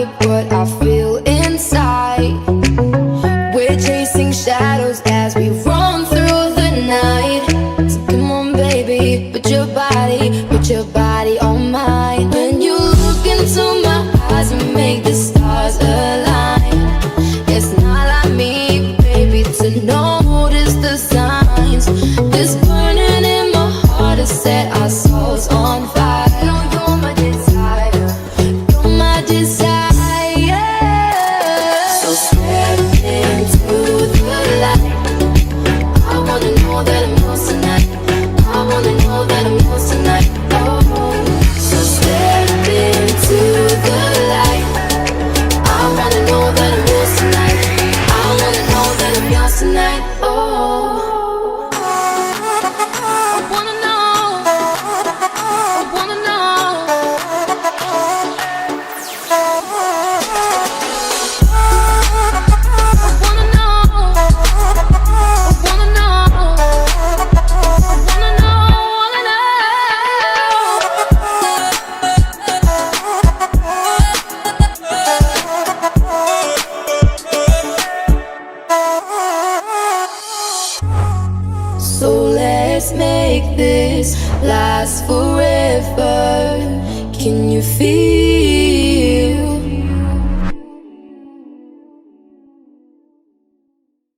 describe what I feel inside. We're chasing shadows as we run through the night. So come on baby, put your body on mine. When you look into my eyes and make the stars align. It's not like me, baby, to notice the signs. This burning in my heart has set our souls on fire. No, you're my desire, you're my desire. So step into the light. I wanna know that I'm yours tonight. I wanna know that I'm yours tonight. Oh, so step into the light. I wanna know that I'm yours tonight. I wanna know that I'm yours tonight. Oh, I wanna know. I wanna know. I wanna know. I wanna know. I wanna know. So let's make this last forever. Can you feel